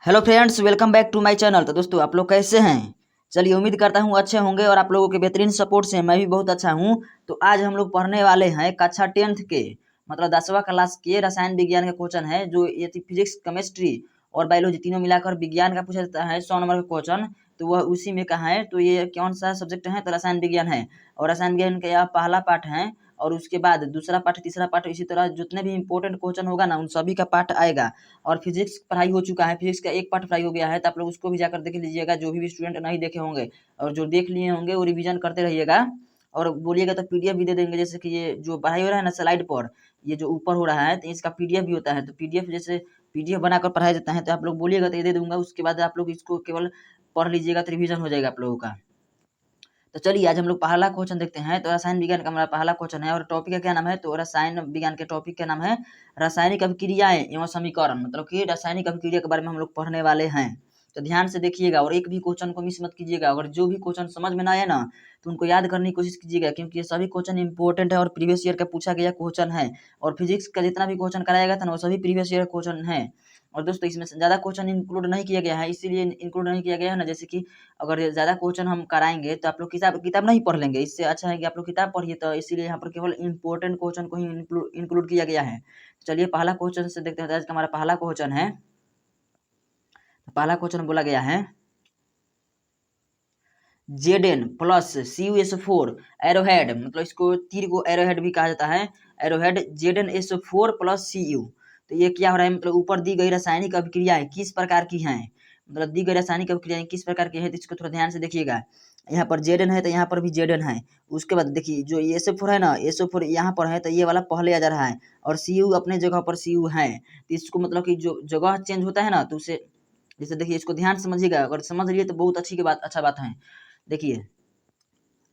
Hello friends, welcome back to my channel. तो दोस्तों, आप लोग कैसे हैं? चलिए, उम्मीद करता हूँ अच्छे होंगे और आप लोगों के बेहतरीन सपोर्ट से मैं भी बहुत अच्छा हूँ। तो आज हम लोग पढ़ने वाले हैं कक्षा 10th के मतलब 10वां क्लास के रसायन विज्ञान का क्वेश्चन है, जो ये फिजिक्स, केमिस्ट्री और बायोलॉजी तीनों मिलाकर विज्ञान का पूछा जाता है 100 नंबर का क्वेश्चन। तो वह उसी में का है। तो ये कौन सा सब्जेक्ट है? तो रसायन विज्ञान है। और रसायन विज्ञान का यह पहला पाठ है और उसके बाद दूसरा पाठ, तीसरा पाठ, इसी तरह जितने भी इंपॉर्टेंट क्वेश्चन होगा ना, उन सभी का पाठ आएगा। और फिजिक्स पढ़ाई हो चुका है, फिजिक्स का एक पार्ट पढ़ाई हो गया है, तो आप लोग उसको भी जाकर देख लीजिएगा, जो भी स्टूडेंट नहीं देखे होंगे। और जो देख लिए होंगे वो रिवीजन करते रहिएगा और बोलिएगा तो पीडीएफ भी दे देंगे। जैसे कि ये जो पढ़ाई हो रहा है ना स्लाइड पर, ये जो ऊपर हो रहा है, तो इसका पीडीएफ भी होता है। तो पीडीएफ जैसे पीडीएफ बनाकर पढ़ाया जाता है, तो आप लोग बोलिएगा तो ये दे दूंगा। उसके बाद आप लोग इसको केवल पढ़ लीजिएगा तो रिवीजन हो जाएगा आप लोगों का। तो चलिए, आज हम लोग पहला क्वेश्चन देखते हैं। तो रसायन विज्ञान का हमारा पहला क्वेश्चन है और टॉपिक का क्या नाम है? तो रसायन विज्ञान के टॉपिक का नाम है रासायनिक अभिक्रियाएं एवं समीकरण। मतलब कि रासायनिक अभिक्रिया के बारे में हम लोग पढ़ने वाले हैं। तो ध्यान से देखिएगा और एक भी क्वेश्चन को मिस मत कीजिएगा। अगर जो भी क्वेश्चन समझ में ना आए ना, तो उनको याद करने की कोशिश कीजिएगा, क्योंकि ये सभी क्वेश्चन इंपॉर्टेंट है और प्रीवियस ईयर का पूछा गया क्वेश्चन है। और फिजिक्स का जितना भी क्वेश्चन कराया गया था ना, वो सभी प्रीवियस ईयर क्वेश्चन है। और दोस्तों, इसमें ज़्यादा क्वेश्चन इंक्लूड नहीं किया गया है, इसीलिए इंक्लूड नहीं किया गया है ना। जैसे कि अगर ज़्यादा क्वेश्चन हम कराएंगे तो आप लोग किताब किताब नहीं पढ़ लेंगे। इससे अच्छा है कि आप लोग किताब पढ़िए। तो इसीलिए यहाँ पर केवल इंपॉर्टेंट क्वेश्चन को ही इंक्लूड किया गया है। चलिए, पहला क्वेश्चन से देखते हैं। आज का हमारा पहला क्वेश्चन है। पहला क्वेश्चन बोला गया है Zn प्लस CuSO4 एरोहेड, मतलब इसको तीर को एरोहेड भी कहा जाता है। Arrowhead ZnSO4 plus Cu। तो ये क्या हो रहा है? मतलब ऊपर दी गई रासायनिक अभिक्रियाएं किस प्रकार की हैं? मतलब दी गई रासायनिक अभिक्रियाएं किस प्रकार की है, तो इसको थोड़ा ध्यान से देखिएगा। यहाँ पर Zn है तो यहाँ पर भी Zn है। उसके बाद देखिए, जो SO4 है ना, SO4 यहाँ पर है तो ये वाला पहले आ जा रहा है और Cu अपने जगह पर Cu है। तो इसको मतलब कि जो जगह चेंज होता है ना, तो उसे जैसे देखिए, इसको ध्यान से समझिएगा। अगर समझ लिए तो बहुत अच्छी की बात, अच्छा बात है। देखिए,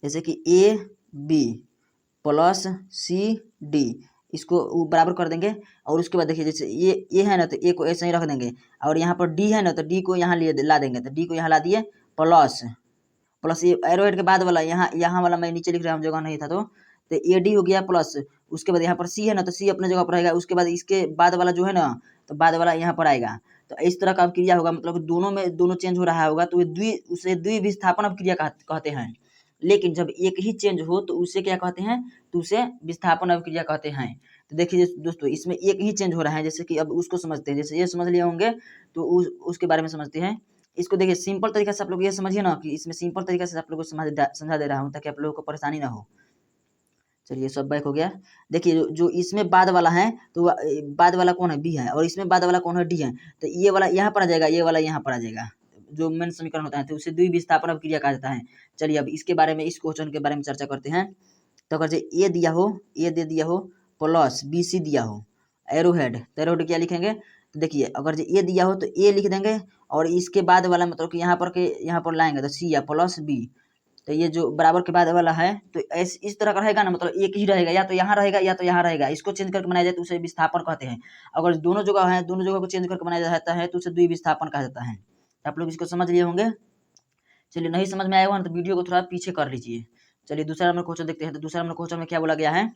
जैसे कि A B plus C D, इसको बराबर कर देंगे। और उसके बाद देखिए, जैसे ये है ना, तो ए को ऐसे ही रख देंगे। और यहाँ पर डी है ना, तो डी को यहाँ ला देंगे। तो डी को यहाँ ला दिए, प्लस प्लस ये एरोहेड के बाद वाला, यहाँ वाला मैं नीचे लिख रहा हूँ, जगह नहीं था तो ए डी हो गया प्लस। उसके बाद यहाँ पर सी है ना, तो सी अपने जगह पर रहेगा। उसके बाद इसके बाद वाला जो है ना, तो बाद वाला यहाँ पर आएगा। तो इस तरह का अभिक्रिया होगा, मतलब दोनों में दोनों चेंज हो रहा होगा, तो उसे द्विविस्थापन अभिक्रिया कहते हैं। लेकिन जब एक ही चेंज हो तो उसे क्या कहते हैं? तो उसे विस्थापन अभिक्रिया कहते हैं। तो देखिए दोस्तों, इसमें एक ही चेंज हो रहा है। जैसे कि अब उसको समझते हैं, जैसे ये समझ लिए होंगे तो उसके बारे में समझते हैं। इसको देखिए, सिंपल तरीका से आप लोग ये समझिए ना, कि इसमें सिंपल तरीका से आप लोगों को समझा दे रहा हूँ, ताकि आप लोगों को परेशानी ना हो। चलिए, सब बैक हो गया। देखिए, जो इसमें बाद वाला है, तो बाद वाला कौन है? बी है। और इसमें बाद वाला कौन है? डी है। तो ये वाला यहाँ पर आ जाएगा, ये वाला यहाँ पर आ जाएगा। जो मेन समीकरण होता है, तो उसे द्विविस्थापन अभिक्रिया कहा जाता है। चलिए, अब इसके बारे में, इस क्वेश्चन के बारे में चर्चा करते हैं। तो अगर ए दिया हो, ए दे दिया हो, प्लस बी सी दिया हो, एरोहेड, तो एरोहेड क्या लिखेंगे? तो देखिए, अगर जो ए दिया हो तो ए लिख देंगे। और इसके बाद वाला मतलब कि यहाँ पर लाएंगे तो सी या प्लस बी। तो ये जो बराबर के बाद वाला है, तो इस तरह का रहेगा ना, मतलब एक ही रहेगा, या तो यहाँ रहेगा या तो यहाँ रहेगा। इसको चेंज करके बनाया जाए तो उसे विस्थापन कहते हैं। अगर दोनों जगह है, दोनों जगह को चेंज करके बनाया जाता है तो उसे द्विविस्थापन कहा जाता है। आप लोग इसको समझ लिए होंगे। चलिए, नहीं समझ में आया होगा ना, तो वीडियो को थोड़ा पीछे कर लीजिए। चलिए, दूसरा नंबर क्वेश्चन देखते हैं। तो दूसरा नंबर क्वेश्चन में क्या बोला गया है?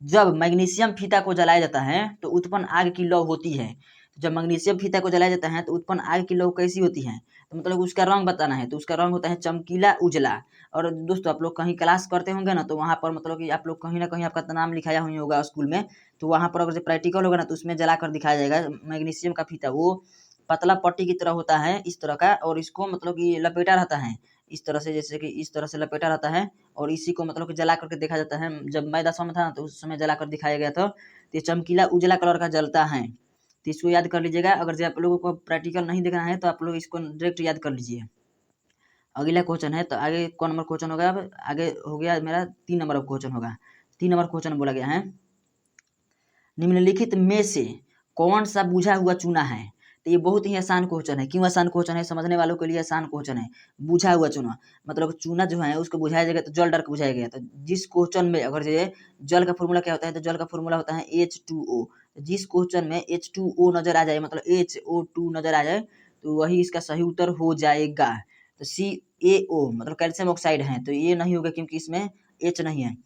जब मैग्नीशियम फीता को जलाया जाता है तो उत्पन्न आग की लौ होती है। जब मैग्नीशियम फीता को जलाया जाता है तो उत्पन्न आग की लौ कैसी होती है? तो मतलब उसका रंग बताना है। तो उसका रंग होता है चमकीला उजला। और दोस्तों, आप लोग कहीं क्लास करते होंगे ना, तो वहाँ पर मतलब कि आप लोग कहीं ना कहीं आपका तो नाम लिखाया हुआ होगा स्कूल में। तो वहाँ पर अगर प्रैक्टिकल होगा ना, तो उसमें जला कर दिखाया जाएगा। मैग्नीशियम का फीता वो पतला पट्टी की तरह होता है, इस तरह का। और इसको मतलब कि लपेटा रहता है इस तरह से, जैसे कि इस तरह से लपेटा रहता है। और इसी को मतलब कि जला करके देखा जाता है। जब मैं 10वां में था ना, तो उस समय जला कर दिखाया गया था। तो ये चमकीला उजला कलर का जलता है। तो इसको याद कर लीजिएगा। अगर जो आप लोगों को प्रैक्टिकल नहीं देखना है, तो आप लोग इसको डायरेक्ट याद कर लीजिए। अगला क्वेश्चन है, तो आगे कौन नंबर क्वेश्चन होगा? अब आगे हो गया मेरा 3 नंबर क्वेश्चन होगा। 3 नंबर क्वेश्चन बोला गया है, निम्नलिखित में से कौन सा बुझा हुआ चूना है? तो ये बहुत ही आसान क्वेश्चन है। क्यों आसान क्वेश्चन है? समझने वालों के लिए आसान क्वेश्चन है। बुझा हुआ चूना मतलब चूना जो है उसको बुझाया जाएगा, तो जल डाल के बुझाया गया। तो जिस क्वेश्चन में अगर ये जल का फॉर्मूला क्या होता है? तो जल का फॉर्मूला होता है H2O। जिस क्वेश्चन में H2O नजर आ जाए, मतलब HO2 नजर आ जाए, तो वही इसका सही उत्तर हो जाएगा। तो CaO मतलब कैल्शियम ऑक्साइड है, तो ये नहीं होगा क्योंकि इसमें H नहीं है।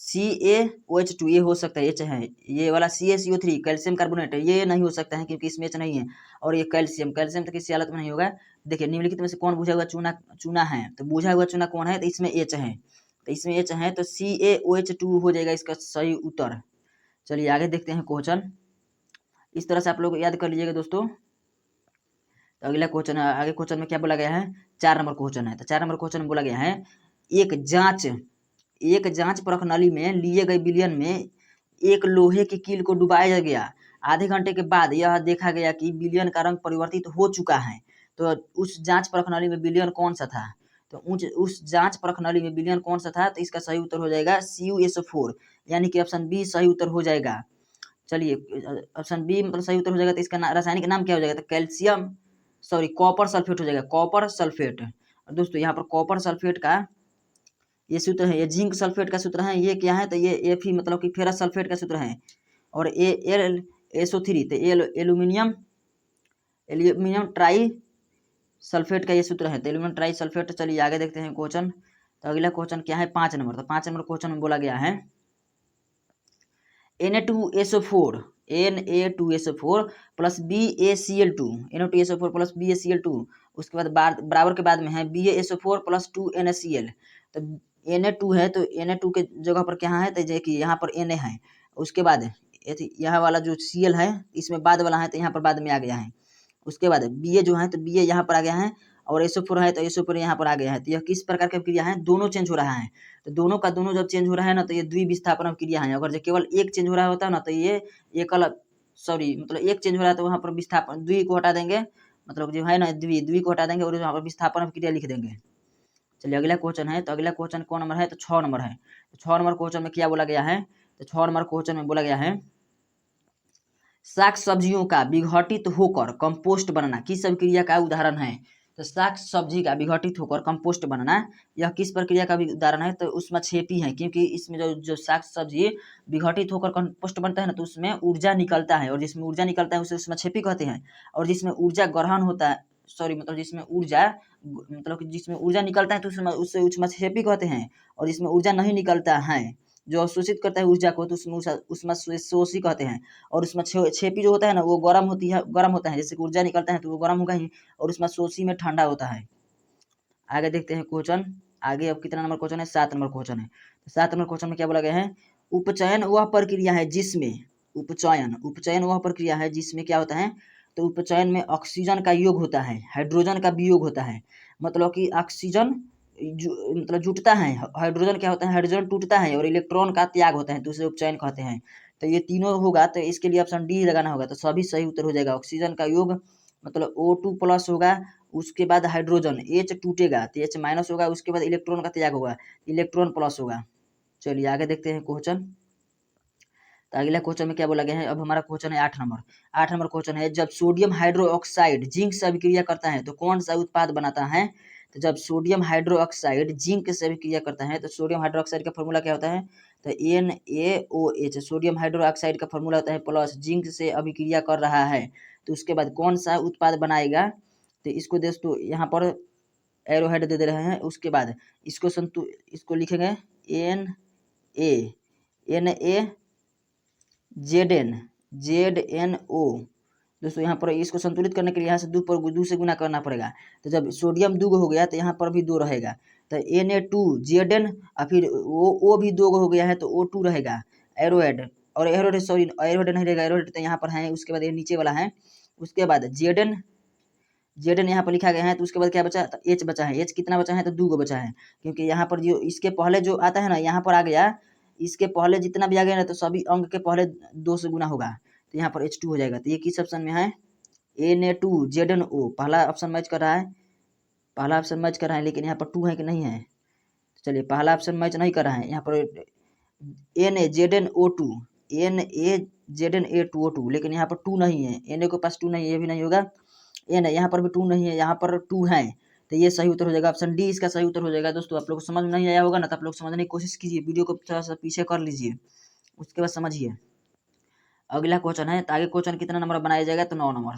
CaOH2 ये हो सकता है, एच है, ये वाला CaCO3 कैल्शियम कार्बोनेट ये नहीं हो सकता है क्योंकि इसमें एच नहीं है। और ये कैल्शियम तो किसी हालत में नहीं होगा। देखिए निम्नलिखित में से कौन बुझा हुआ चूना चूना है, तो बुझा हुआ चूना कौन है, तो इसमें एच है, तो इसमें एच है तो CaOH2 हो जाएगा इसका सही उत्तर। चलिए आगे देखते हैं क्वेश्चन। इस तरह से आप लोग याद कर लीजिएगा दोस्तों। तो अगला क्वेश्चन, आगे क्वेश्चन में क्या बोला गया है, 4 नंबर क्वेश्चन है। तो 4 नंबर क्वेश्चन में बोला गया है एक जांच परख नली में लिए गए विलयन में एक लोहे की कील को डुबाया गया। आधे घंटे के बाद यह देखा गया कि विलयन का रंग परिवर्तित हो चुका है। तो उस जांच परख नली में विलयन कौन सा था, तो उस जांच परख नली में विलयन कौन सा था, तो इसका सही उत्तर हो जाएगा CuSO4, यानी कि ऑप्शन बी सही उत्तर हो जाएगा। चलिए ऑप्शन बी मतलब सही उत्तर हो जाएगा। तो इसका रासायनिक नाम क्या हो जाएगा, तो कैल्शियम सॉरी कॉपर सल्फेट हो जाएगा, कॉपर सल्फेट। और दोस्तों यहाँ पर कॉपर सल्फेट का ये सूत्र है, ये जिंक सल्फेट का सूत्र है, ये क्या है, तो ये Fe मतलब कि फेरस सल्फेट का सूत्र है। और AlSO3 तो एल्यूमिनियम ट्राई सल्फेट का ये सूत्र है, तो एल्यूमिनियम ट्राई सल्फेट। चलिए आगे देखते हैं क्वेश्चन। तो अगला क्वेश्चन क्या है, 5 नंबर। तो 5 नंबर क्वेश्चन में बोला गया है Na2SO4 plus BaCl2 Na2SO4 plus BaCl2, उसके बाद बराबर के बाद में है BaSO4 प्लस 2NaCl। तो Na2 है तो Na2 के जगह पर क्या है, तो देखिए यहाँ पर Na है, उसके बाद यहाँ वाला जो Cl है इसमें बाद वाला है, तो यहाँ पर बाद में आ गया है। उसके बाद Ba जो है तो Ba यहाँ पर आ गया है, और SO4 है तो SO4 यहाँ पर आ गया है। तो यह किस प्रकार की क्रिया है, दोनों चेंज हो रहा है। तो दोनों का दोनों जब चेंज हो रहा है ना, तो ये द्विविस्थापन क्रिया है। अगर जो केवल एक चेंज हो रहा होता है ना, तो ये एकल सॉरी मतलब एक चेंज हो रहा है तो वहाँ पर विस्थापन द्वि को हटा देंगे, मतलब जो है ना द्वि को हटा देंगे और वहाँ पर विस्थापन क्रिया लिख देंगे। चलिए अगला क्वेश्चन है। तो अगला क्वेश्चन कौन नंबर है, तो 6 नंबर है। तो 6 नंबर क्वेश्चन में क्या बोला गया है, तो 6 नंबर क्वेश्चन में बोला गया है साग सब्जियों का विघटित होकर कंपोस्ट बनना किस प्रक्रिया का उदाहरण है। तो साग सब्जी का विघटित होकर कंपोस्ट बनना यह किस प्रक्रिया का उदाहरण है, तो उसमें छेपी है, क्योंकि इसमें जो साग सब्जी विघटित होकर कंपोस्ट बनता है ना, तो उसमें ऊर्जा निकलता है, और जिसमें ऊर्जा निकलता है उसे उसमें छेपी कहते हैं। और जिसमें ऊर्जा ग्रहण होता है सॉरी मतलब जिसमें ऊर्जा मतलब कि जिसमें ऊर्जा निकलता है तो उसमें छेपी कहते हैं। और जिसमें ऊर्जा नहीं निकलता है, जो अवशोषित करता है ऊर्जा को, तो उसमें शोषी कहते हैं। और उसमें छेपी जो होता है ना, वो गर्म होता है, जैसे ऊर्जा निकलता है तो वो गर्म होगा ही, और उसमें शोषी में ठंडा होता है। आगे देखते हैं क्वेश्चन। आगे अब कितना नंबर क्वेश्चन है, 7 नंबर क्वेश्चन है। 7 नंबर क्वेश्चन में क्या बोला गया है, उपचयन वह प्रक्रिया है जिसमें उपचयन वह प्रक्रिया है जिसमें क्या होता है, तो उपचयन में ऑक्सीजन का योग होता है, हाइड्रोजन का वियोग होता है। मतलब कि ऑक्सीजन मतलब जुटता है, हाइड्रोजन क्या होता है, हाइड्रोजन टूटता है, और इलेक्ट्रॉन का त्याग होता है, तो उसे उपचयन कहते हैं। तो ये तीनों होगा, तो इसके लिए ऑप्शन डी लगाना होगा, तो सभी सही उत्तर हो जाएगा। ऑक्सीजन का योग मतलब O2 प्लस होगा, उसके बाद हाइड्रोजन H टूटेगा तो H माइनस होगा, उसके बाद इलेक्ट्रॉन का त्याग होगा, इलेक्ट्रॉन प्लस होगा। चलिए आगे देखते हैं क्वेश्चन। तो अगला क्वेश्चन में क्या बोला गया है, अब हमारा क्वेश्चन है 8 नंबर। 8 नंबर क्वेश्चन है जब सोडियम हाइड्रोक्साइड जिंक से अभिक्रिया करता है तो कौन सा उत्पाद बनाता है। तो जब सोडियम हाइड्रोक्साइड जिंक से अभिक्रिया करता है तो सोडियम हाइड्रोक्साइड का फॉर्मूला क्या होता है, तो NaOH सोडियम हाइड्रोक्साइड का फॉर्मूला होता है, प्लस जिंक से अभिक्रिया कर रहा है, तो उसके बाद कौन सा उत्पाद बनाएगा। तो इसको दोस्तों यहाँ पर एरो हेड दे रहे हैं, उसके बाद इसको लिखेंगे ZnO। दोस्तों यहाँ पर इसको संतुलित करने के लिए यहाँ से 2 से गुना करना पड़ेगा। तो जब सोडियम 2 हो गया तो यहाँ पर भी 2 रहेगा, तो Na2Zn और फिर O भी 2 हो गया है तो O2 रहेगा, एरोहेड और एरोहेड सॉरी एरोहेड नहीं रहेगा, एरोहेड तो यहाँ पर है, उसके बाद ये नीचे वाला है। उसके बाद Zn यहाँ पर लिखा गया है, तो उसके बाद क्या बचा, तो H बचा है। H कितना बचा है, तो 2 बचा है, क्योंकि यहाँ पर जो इसके पहले जो आता है ना यहाँ पर आ गया, इसके पहले जितना भी आ गया ना तो सभी अंक के पहले 2 से गुना होगा, तो यहाँ पर H2 हो जाएगा। तो ये किस ऑप्शन में है, Na2ZnO पहला ऑप्शन मैच कर रहा है, लेकिन यहाँ पर 2 है कि नहीं है। चलिए पहला ऑप्शन मैच नहीं कर रहा है, यहाँ पर NaZnO2 लेकिन यहाँ पर 2 नहीं है, Na के पास 2 नहीं है, ये भी नहीं होगा, N यहाँ पर भी 2 नहीं है, यहाँ पर 2 है, तो ये सही उत्तर हो जाएगा, ऑप्शन डी इसका सही उत्तर हो जाएगा। दोस्तों आप लोग को समझ में नहीं आया होगा ना, तो आप लोग समझने की कोशिश कीजिए, वीडियो को थोड़ा सा पीछे कर लीजिए, उसके बाद समझिए। अगला क्वेश्चन है, तो आगे क्वेश्चन कितना नंबर बनाया जाएगा, तो 9 number.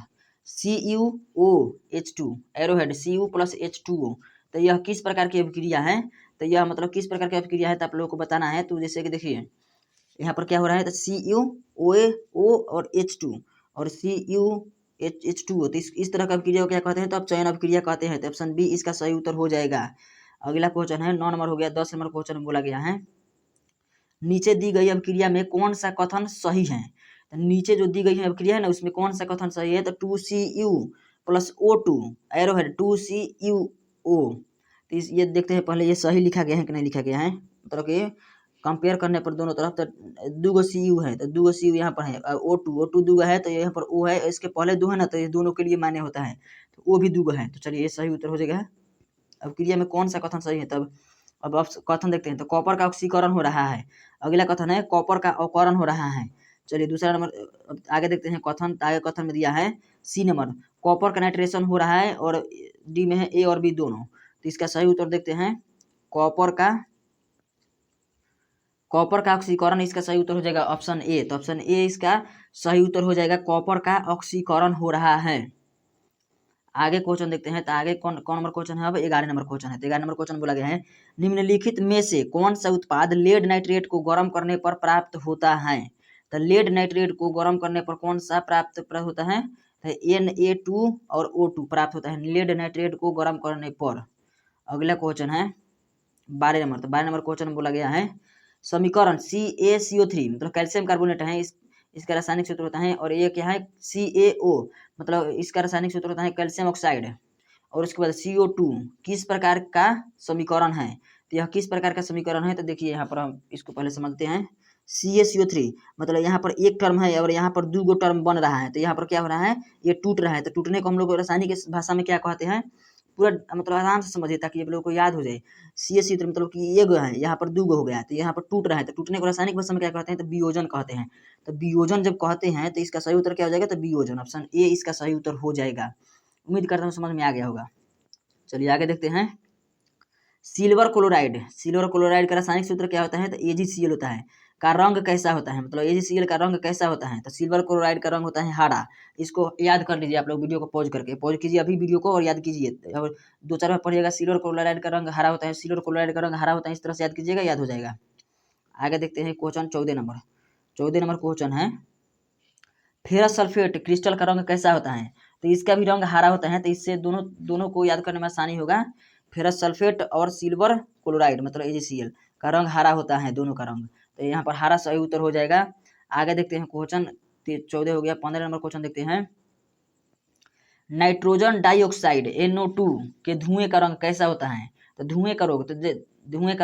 CuOH2 arrowhead Cu plus H2O, तो यह किस प्रकार की अभिक्रिया है, तो यह मतलब किस प्रकार की अभिक्रिया है तो आप लोगों को बताना है। तो जैसे कि देखिए यहाँ पर क्या हो रहा है, तो CuOA और H2 और CuH2, तो इस तरह का अभिक्रिया को क्या कहते हैं, तो आप चयन अभिक्रिया कहते हैं। तो ऑप्शन बी इसका सही उत्तर हो जाएगा। अगला क्वेश्चन है 9 नंबर हो गया। 10 नंबर क्वेश्चन में बोला गया है नीचे दी गई अभिक्रिया में कौन सा कथन सही है। तो नीचे जो दी गई है अभिक्रिया है ना, उसमें कौन सा कथन सही है, तो 2Cu plus O2 arrowhead 2CuO। तो ये देखते हैं पहले ये सही लिखा गया है कि नहीं लिखा गया है, मतलब कि कंपेयर करने पर दोनों तरफ। तो 2 Cu है, तो 2 Cu यहाँ पर है, O2 2 है, तो यहाँ पर O है, इसके पहले 2 है ना, तो ये दोनों के लिए मान्य होता है, तो O भी 2 है। तो चलिए ये सही उत्तर हो जाएगा। अब क्रिया में कौन सा कथन सही है, तब अब कथन देखते हैं। तो कॉपर का ऑक्सीकरण हो रहा है। अगला कथन है कॉपर का अवकरण हो रहा है। चलिए दूसरा नंबर आगे देखते हैं कथन। आगे कथन में दिया है सी नंबर कॉपर का नाइट्रेशन हो रहा है, और डी में है ए और बी दोनों। तो इसका सही उत्तर देखते हैं कॉपर का ऑक्सीकरण, इसका सही उत्तर हो जाएगा ऑप्शन ए। तो ऑप्शन ए इसका सही उत्तर हो जाएगा, कॉपर का ऑक्सीकरण हो रहा है। आगे क्वेश्चन देखते हैं। तो आगे कौन नंबर क्वेश्चन है, अब 11 नंबर क्वेश्चन है। तो 11 नंबर क्वेश्चन बोला गया है निम्नलिखित में से कौन सा उत्पाद लेड नाइट्रेट को गर्म करने पर प्राप्त होता है। तो लेड नाइट्रेट को गर्म करने पर कौन सा प्राप्त होता है, तो Na2 और O2 प्राप्त होता है लेड नाइट्रेट को गर्म करने पर। अगला क्वेश्चन है 12 नंबर। तो 12 नंबर क्वेश्चन में बोला गया है समीकरण CaCO3 मतलब कैल्शियम कार्बोनेट है, इसका रासायनिक सूत्र होता है, और ये क्या है CaO मतलब इसका रासायनिक सूत्र होता है कैल्शियम ऑक्साइड, और उसके बाद CO2 किस प्रकार का समीकरण है। तो यह किस प्रकार का समीकरण है, तो देखिए यहाँ पर हम इसको पहले समझते हैं। CaCO3 मतलब यहाँ पर एक टर्म है और यहाँ पर 2 टर्म बन रहा है, तो यहाँ पर क्या हो रहा है, ये टूट रहा है। तो टूटने को हम लोग रासायनिक भाषा में क्या कहते हैं, पूरा मतलब आराम से समझिए ताकि आप लोगों को याद हो जाए। CaC मतलब कि एक है, यहाँ पर 2 हो गया, तो यहाँ पर टूट रहा है। तो टूटने को रासायनिक भाषा में क्या कहते हैं, तो वियोजन कहते हैं। तो वियोजन जब कहते हैं तो इसका सही उत्तर क्या हो जाएगा, तो वियोजन ऑप्शन ए इसका सही उत्तर हो जाएगा। उम्मीद करता हूँ समझ में आ गया होगा। चलिए आगे देखते हैं सिल्वर क्लोराइड का रासायनिक सूत्र क्या होता है, तो AgCl होता है। का रंग कैसा होता है, मतलब AgCl का रंग कैसा होता है, तो सिल्वर क्लोराइड का रंग होता है हरा। इसको याद कर लीजिए आप लोग, वीडियो को पॉज कीजिए अभी वीडियो को और याद कीजिए, और 2-4 बार पढ़िएगा। सिल्वर क्लोराइड का रंग हरा होता है, सिल्वर क्लोराइड का रंग हरा होता है, इस तरह से याद कीजिएगा, याद हो जाएगा। आगे देखते हैं क्वेश्चन 14 नंबर। 14 नंबर क्वेश्चन है फेरस सल्फेट क्रिस्टल का रंग कैसा होता है, तो इसका भी रंग हरा होता है। तो इससे दोनों को याद करने में आसानी होगा। फेरस सल्फेट और सिल्वर क्लोराइड मतलब AgCl का रंग हरा होता है, दोनों का रंग। तो यहाँ पर हरा सही उत्तर हो जाएगा। आगे देखते हैं क्वेश्चन 14 हो गया। 15 नंबर क्वेश्चन देखते हैं नाइट्रोजन डाइऑक्साइड NO2 के धुएं का रंग कैसा होता है। तो धुएं का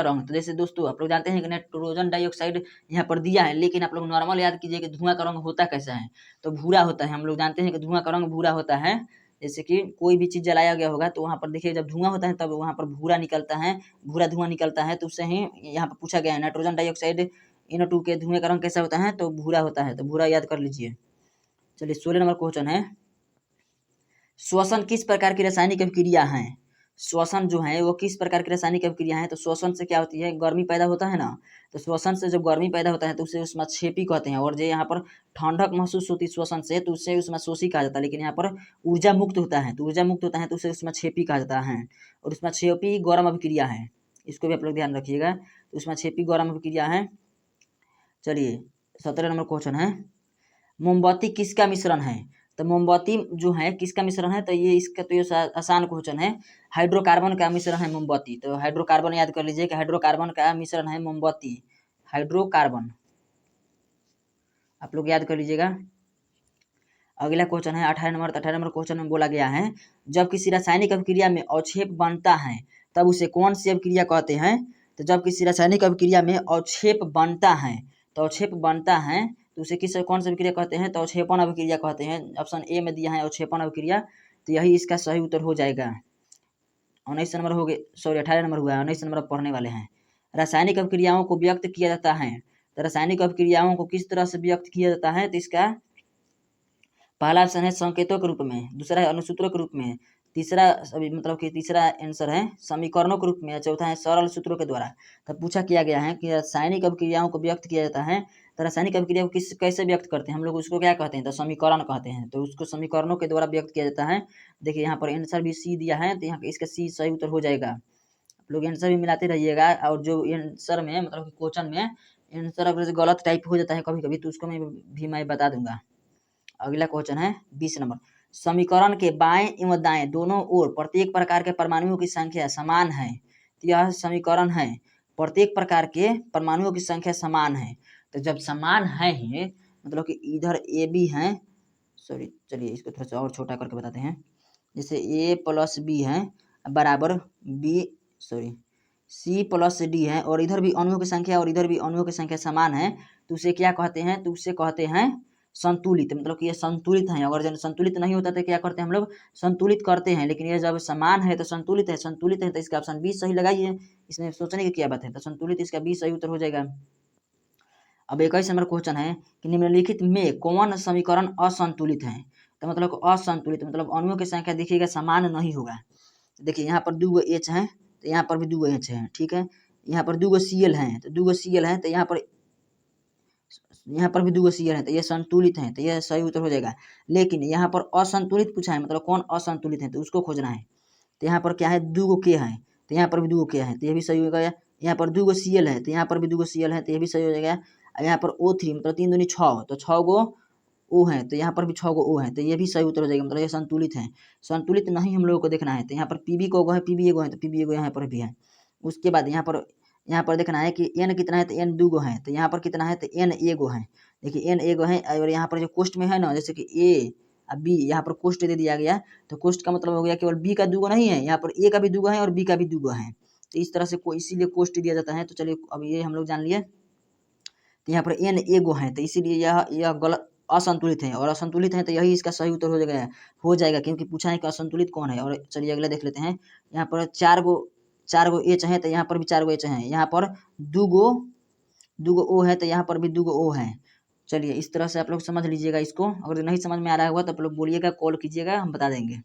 रंग तो जैसे दोस्तों आप लोग जानते हैं कि नाइट्रोजन डाइऑक्साइड यहाँ पर दिया है, लेकिन आप लोग नॉर्मल याद कीजिए कि धुआं का रंग होता कैसा है, तो भूरा होता है। हम लोग जानते हैं कि धुआं का रंग भूरा होता है। जैसे कि कोई भी चीज जलाया गया होगा तो वहाँ पर देखिए जब धुआं होता है तब वहाँ पर भूरा निकलता है, भूरा धुआं निकलता है। तो उससे ही यहाँ पर पूछा गया है नाइट्रोजन डाइऑक्साइड NO2 के धुएं का रंग कैसा होता है, तो भूरा होता है। तो भूरा याद कर लीजिए। चलिए 16 नंबर क्वेश्चन है श्वसन किस प्रकार की रासायनिक अभिक्रिया है। श्वसन जो है वो किस प्रकार की रासायनिक अभिक्रिया है, तो श्वसन से क्या होती है, गर्मी पैदा होता है ना। तो श्वसन से जब गर्मी पैदा होता है तो उसे उष्माक्षेपी कहते हैं, और जो यहाँ पर ठंडक महसूस होती है श्वसन से तो उससे उष्माशोषी कहा जाता है। लेकिन यहाँ पर ऊर्जा मुक्त होता है, तो ऊर्जा मुक्त होता है तो उसे उष्माक्षेपी कहा जाता है। और उष्माक्षेपी गर्म अभिक्रिया है, इसको भी आप लोग ध्यान रखिएगा। तो उष्माक्षेपी गर्म अभिक्रिया है। चलिए 17 नंबर क्वेश्चन है मोमबत्ती किसका मिश्रण है। तो मोमबत्ती जो है किसका मिश्रण है, तो ये इसका तो ये आसान क्वेश्चन है। हाइड्रोकार्बन का मिश्रण है मोमबत्ती। तो हाइड्रोकार्बन याद कर लीजिए कि हाइड्रोकार्बन का मिश्रण है मोमबत्ती, हाइड्रोकार्बन आप लोग याद कर लीजिएगा। अगला क्वेश्चन है 18 नंबर। 18 नंबर क्वेश्चन में बोला गया है जब किसी रासायनिक अभिक्रिया में अवक्षेप बनता है तब उसे कौन सी अभिक्रिया कहते हैं। तो जब किसी रासायनिक अभिक्रिया में अवक्षेप बनता है, तो अवक्षेप बनता है तो उसे कौन सी अभिक्रिया कहते हैं, तो अवक्षेपण अभिक्रिया कहते हैं। ऑप्शन ए में दिया है अवक्षेपण अभिक्रिया, तो यही इसका सही उत्तर हो जाएगा। 19 नंबर हो गए, सॉरी 18 नंबर हुआ है। 19 नंबर पढ़ने वाले हैं रासायनिक अभिक्रियाओं को व्यक्त किया जाता है। तो रासायनिक अभिक्रियाओं को किस तरह से व्यक्त किया जाता है, तो इसका पहला ऑप्शन है संकेतों के रूप में, दूसरा है अनुसूत्रों के रूप में, तीसरा मतलब कि तीसरा आंसर है समीकरणों के रूप में, चौथा है सरल सूत्रों के द्वारा। तब पूछा किया गया है कि रासायनिक अभिक्रियाओं को व्यक्त किया जाता है, तो रासायनिक अभिक्रिया को कैसे व्यक्त करते हैं हम लोग, उसको क्या कहते हैं, तो समीकरण कहते हैं। तो उसको समीकरणों के द्वारा व्यक्त किया जाता है। देखिए यहाँ पर आंसर भी सी दिया है, तो यहाँ इसका सी सही उत्तर हो जाएगा। लोग आंसर भी मिलाते रहिएगा, और जो आंसर में मतलब कि क्वेश्चन में आंसर अगर गलत टाइप हो जाता है कभी कभी तो उसको मैं बता दूंगा। अगला क्वेश्चन है 20 नंबर, समीकरण के बाएं एवं दाएं दोनों ओर प्रत्येक प्रकार के परमाणुओं की संख्या समान है। तो यह समीकरण है, प्रत्येक प्रकार के परमाणुओं की संख्या समान है। तो जब समान है ही मतलब कि इधर ए बी है, सॉरी चलिए इसको थोड़ा सा और छोटा करके बताते हैं। जैसे ए प्लस बी है बराबर B sorry C plus D है, और इधर भी अणुओं की संख्या और इधर भी अणुओं की संख्या समान है, तो उसे क्या कहते हैं, तो उसे कहते हैं संतुलित। मतलब कि ये संतुलित है। अगर जब संतुलित नहीं होता तो क्या करते हैं हम लोग, संतुलित करते हैं, लेकिन ये जब समान है तो संतुलित है। संतुलित है तो इसका ऑप्शन बी सही लगाइए, इसमें सोचने की क्या बात है। तो संतुलित इसका बी सही उत्तर हो जाएगा। अब 21 नंबर क्वेश्चन है कि निम्नलिखित में कौन समीकरण असंतुलित है। तो मतलब असंतुलित मतलब अणुओं की संख्या देखिएगा समान नहीं होगा। देखिए यहाँ पर 2 एच है तो यहाँ पर भी 2 एच है, ठीक है। यहाँ पर 2 सीएल है तो 2 सीएल है, तो यहाँ पर भी 2 सीएल है, तो ये संतुलित है, तो ये सही उत्तर हो जाएगा। लेकिन यहाँ पर असंतुलित पूछा है, मतलब कौन असंतुलित है तो उसको खोजना है। तो यहाँ पर क्या है, 2 के है, तो यहाँ पर भी 2 के है, तो ये भी सही हो गया। यहाँ पर 2 सीएल है तो यहाँ पर भी 2 सीएल है, तो ये भी सही हो जाएगा। यहाँ पर O3 मतलब 3 दूनी 6, तो 6 गो ओ है, तो यहाँ पर भी 6 गो ओ है, तो ये भी सही उत्तर हो जाएगा। मतलब ये संतुलित है। संतुलित नहीं हम लोगों को देखना है। तो यहाँ पर पीबी को है, पीबी एगो है, तो पीबी एगो यहाँ पर भी है। उसके बाद यहाँ पर देखना है कि एन कितना है, तो एन 2 गो है, तो यहाँ पर कितना है, तो एन एगो है। देखिए एन एगो है, और यहाँ पर जो कोष्ट में है ना, जैसे कि ए बी, यहाँ पर कोष्ट दे दिया गया, तो कोष्ट का मतलब हो गया केवल बी का 2 गो नहीं है, यहाँ पर ए का भी 2 गो है और बी का भी 2 गो है। तो इस तरह से इसीलिए कोष्ट दिया जाता है। तो चलिए अब ये हम लोग जान लिए। तो यहाँ पर एन एगो है, तो इसीलिए यह गलत असंतुलित है, और असंतुलित है तो यही इसका सही उत्तर हो जाएगा क्योंकि पूछा है कि असंतुलित कौन है। और चलिए अगला देख लेते हैं। यहाँ पर 4 गो एच है, तो यहाँ पर भी 4 गो एच है। यहाँ पर 2 गो ओ है, तो यहाँ पर भी 2 गो ओ है। चलिए इस तरह से आप लोग समझ लीजिएगा इसको। अगर नहीं समझ में आ रहा होगा तो आप लोग बोलिएगा, कॉल कीजिएगा, हम बता देंगे।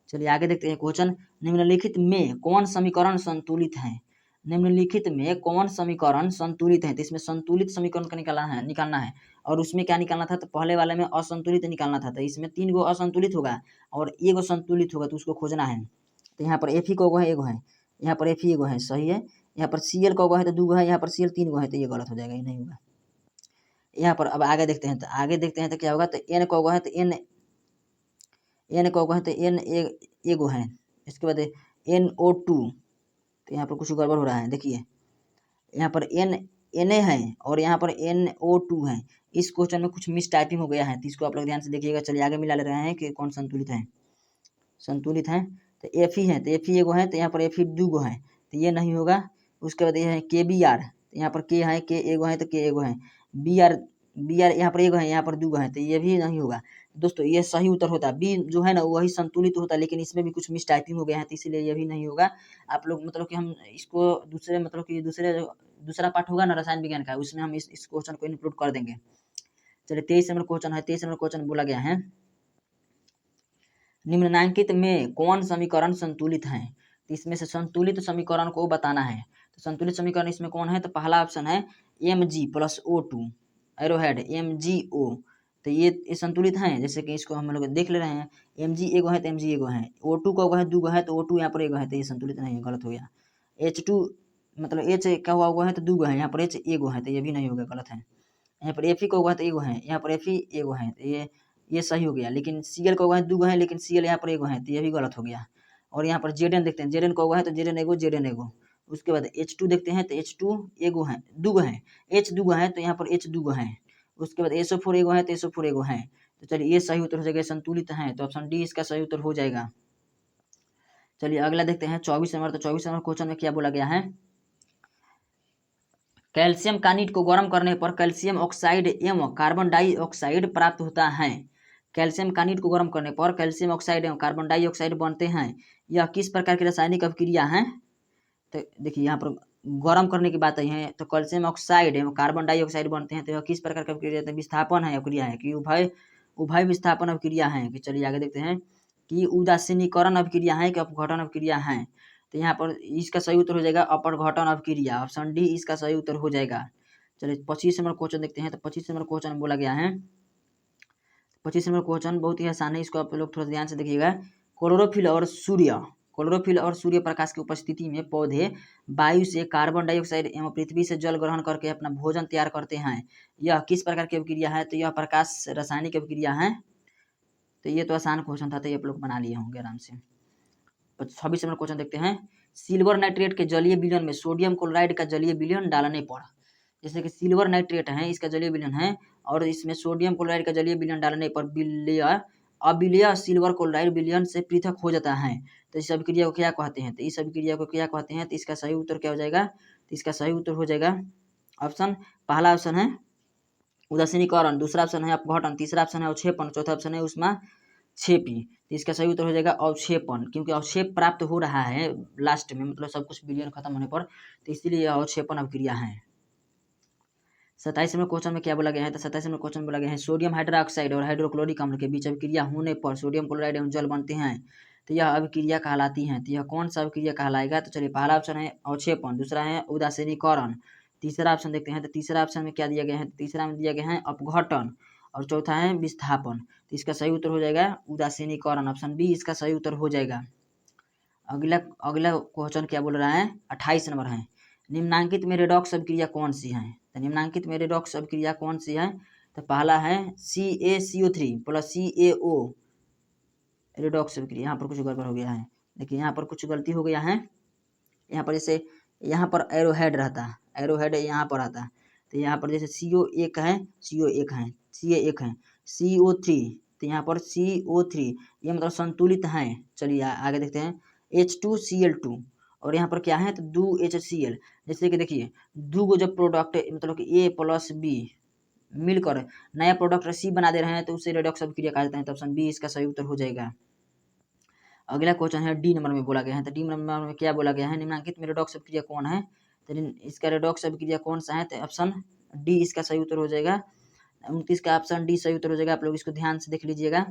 चलिए आगे देखते हैं क्वेश्चन, निम्नलिखित में कौन समीकरण संतुलित है। निम्नलिखित में कौन समीकरण संतुलित है। तो इसमें संतुलित समीकरण का निकालना है। और उसमें क्या निकालना था, तो पहले वाले में असंतुलित निकालना था। तो इसमें 3 गो असंतुलित होगा और एगो संतुलित होगा, तो उसको खोजना है। तो यहाँ पर एफ ही को है, एगो है, यहाँ पर एफ ही एगो है, सही है। यहाँ पर सी एल को है तो 2 गो है, यहाँ पर सी एल 3 गो है, तो ये गलत हो जाएगा, ये नहीं होगा। यहाँ पर अब आगे देखते हैं, तो क्या होगा, तो एन को है, तो एन को है, तो एन एगो है। इसके बाद NO2, तो यहाँ पर कुछ गड़बड़ हो रहा है। देखिए यहाँ पर Na है और यहाँ पर NO2 है। इस क्वेश्चन में कुछ मिस टाइपिंग हो गया है, तो इसको आप लोग ध्यान से देखिएगा। चलिए आगे मिला ले रहे हैं कि कौन संतुलित है। तो एफ ही है, तो एफ ही एगो है, तो यहाँ पर एफ ही 2 गो है, तो ये नहीं होगा। उसके बाद ये है KBR, तो यहाँ पर के है, के एगो है, तो के एगो है। बी आर यहाँ पर एगो है, यहाँ पर 2 गो है, तो ये भी नहीं होगा। दोस्तों ये सही उत्तर होता है, बी जो है ना वही संतुलित होता है, लेकिन इसमें भी कुछ मिस टाइपिंग हो गया है, तो इसीलिए ये भी नहीं होगा। आप लोग मतलब कि हम इसको दूसरा पार्ट होगा ना रसायन विज्ञान का, उसमें हम इस क्वेश्चन को इंक्लूड कर देंगे। चलिए 23 नंबर क्वेश्चन है। 23 नंबर क्वेश्चन बोला गया है, निम्नलिखित में कौन समीकरण संतुलित है। तो इसमें से संतुलित समीकरण को बताना है। तो संतुलित समीकरण इसमें कौन है, तो पहला ऑप्शन है Mg+O2 एरोहेड MgO। तो ये संतुलित है। जैसे कि इसको हम लोग देख ले रहे हैं, Mg एगो है तो Mg एगो है, O2 का है 2 गो है, तो O2 यहाँ पर एगो है, तो ये संतुलित नहीं है, गलत हो गया। H2 मतलब H का हुआ है तो 2 गो है, यहाँ पर H एगो है, तो ये भी नहीं होगा, गलत है। यहाँ पर Fe का हुआ तो एगो है, यहाँ पर Fe एगो है, तो ये सही हो गया। लेकिन Cl का हुआ है 2 गो है, लेकिन Cl यहाँ पर एगो है, तो ये भी गलत हो गया। और यहाँ पर Zn देखते हैं, Zn का हुआ है तो Zn एगो। उसके बाद H2 देखते हैं, तो H2 एगो है, 2 गो है, H 2 गो है, तो यहाँ पर H 2 गो है। उसके बाद SO4 एगो है, तो SO4 एगो है। तो चलिए ये सही उत्तर हो जाएगा, संतुलित है, तो ऑप्शन डी इसका सही उत्तर हो जाएगा। चलिए अगला देखते हैं 24 नंबर। तो 24 नंबर क्वेश्चन में क्या बोला गया है, कैल्शियम कानिट को गर्म करने पर कैल्शियम ऑक्साइड एवं कार्बन डाइऑक्साइड प्राप्त होता है। कैल्शियम कानिट को गर्म करने पर कैल्शियम ऑक्साइड एवं कार्बन डाइऑक्साइड बनते हैं। यह किस प्रकार की रासायनिक अभिक्रिया है। तो देखिए यहाँ पर गर्म करने की बात आई है, तो कैल्शियम ऑक्साइड एवं कार्बन डाइऑक्साइड बनते हैं। तो यह किस प्रकार की अभिक्रिया है, विस्थापन है, अभिक्रिया है कि उभय विस्थापन अभिक्रिया है। कि चलिए आगे देखते हैं कि उदासीनीकरण अभिक्रिया है कि अपघटन अभिक्रिया है। तो यहाँ पर इसका सही उत्तर हो जाएगा अपघटन अभिक्रिया, ऑप्शन डी इसका सही उत्तर हो जाएगा। चलिए 25 नंबर क्वेश्चन देखते हैं। तो 25 नंबर क्वेश्चन बोला गया है, 25 नंबर क्वेश्चन बहुत ही आसान है, इसको आप लोग थोड़ा ध्यान से देखिएगा। क्लोरोफिल और सूर्य क्लोरोफिल और सूर्य प्रकाश की उपस्थिति में पौधे वायु से कार्बन डाइऑक्साइड एवं पृथ्वी से जल ग्रहण करके अपना भोजन तैयार करते हैं। यह किस प्रकार की अभिक्रिया है? तो यह प्रकाश रासायनिक अभिक्रिया है। तो ये तो आसान क्वेश्चन था, तो ये आप लोग बना लिए होंगे आराम से। 26 नंबर क्वेश्चन देखते हैं। सिल्वर नाइट्रेट के जलीय विलयन में सोडियम क्लोराइड का जलीय विलयन डालने पर, जैसे कि सिल्वर नाइट्रेट है, इसका जलीय विलयन है और इसमें सोडियम क्लोराइड का जलीय विलयन डालने पर विलय अविलय सिल्वर क्लोराइड विलयन से पृथक हो जाता है। तो इस अभिक्रिया को क्या कहते हैं? तो इस अभिक्रिया को क्या कहते हैं? तो इसका सही उत्तर क्या हो जाएगा? तो इसका सही उत्तर हो जाएगा ऑप्शन, पहला ऑप्शन है उदासीनीकरण, दूसरा ऑप्शन है अपघटन, तीसरा ऑप्शन है अवक्षेपण, चौथा ऑप्शन है ऊष्माक्षेपी। तो इसका सही उत्तर हो जाएगा अवक्षेपण, क्योंकि अवक्षेप प्राप्त हो रहा है लास्ट में, मतलब सब कुछ विलयन खत्म होने पर, तो इसलिए यह अवक्षेपण अभिक्रिया है। 27 नंबर क्वेश्चन में क्या बोला गया है? तो 27 नंबर क्वेश्चन बोला गया है सोडियम हाइड्रोक्साइड और हाइड्रोक्लोरिक अम्ल के बीच अभिक्रिया होने पर सोडियम क्लोराइड एवं जल बनते हैं, तो यह अभिक्रिया कहलाती है। तो यह कौन सा अभिक्रिया कहलाएगा? तो चलिए, पहला ऑप्शन है अवक्षेपण, दूसरा है उदासीनीकरण, तीसरा ऑप्शन देखते हैं। तो तीसरा ऑप्शन में क्या दिया गया है? तीसरा में दिया गया है अपघटन और चौथा है विस्थापन। तो इसका सही उत्तर हो जाएगा उदासीनीकरण, ऑप्शन बी इसका सही उत्तर हो जाएगा। अगला अगला क्वेश्चन क्या बोल रहा है? 28 नंबर है, निम्नांकित में रेडॉक्स अभिक्रिया कौन सी है? तो निम्नांकित में रेडॉक्स अभिक्रिया कौन सी है? तो पहला है CaCO3 प्लस CaO रेडॉक्स अभिक्रिया। यहाँ पर कुछ गड़बड़ हो गया है, देखिए यहाँ पर कुछ गलती हो गया है। यहाँ पर जैसे यहाँ पर एरोहेड रहता है, एरोहेड यहाँ पर आता है, तो यहाँ पर जैसे CO एक है, CO एक है, Ca एक है, CO3, तो यहाँ पर CO3 ये मतलब संतुलित है। चलिए आगे देखते हैं H2Cl2 और यहाँ पर क्या है? तो 2HCl। जैसे कि देखिए दो जब प्रोडक्ट मतलब कि A प्लस B मिलकर नया प्रोडक्ट C बना दे रहे हैं, तो उसे रेडॉक्स अभिक्रिया कहा जाता है। तो ऑप्शन बी इसका सही उत्तर हो जाएगा। अगला क्वेश्चन है डी नंबर में बोला गया है। तो डी नंबर में क्या बोला गया है? निम्नांकित में रेडॉक्स अभिक्रिया कौन है? तो इसका रेडॉक्स अभिक्रिया कौन सा है? तो ऑप्शन डी इसका सही उत्तर हो जाएगा। 29 का ऑप्शन डी सही उत्तर हो जाएगा। आप लोग इसको ध्यान से देख लीजिएगा।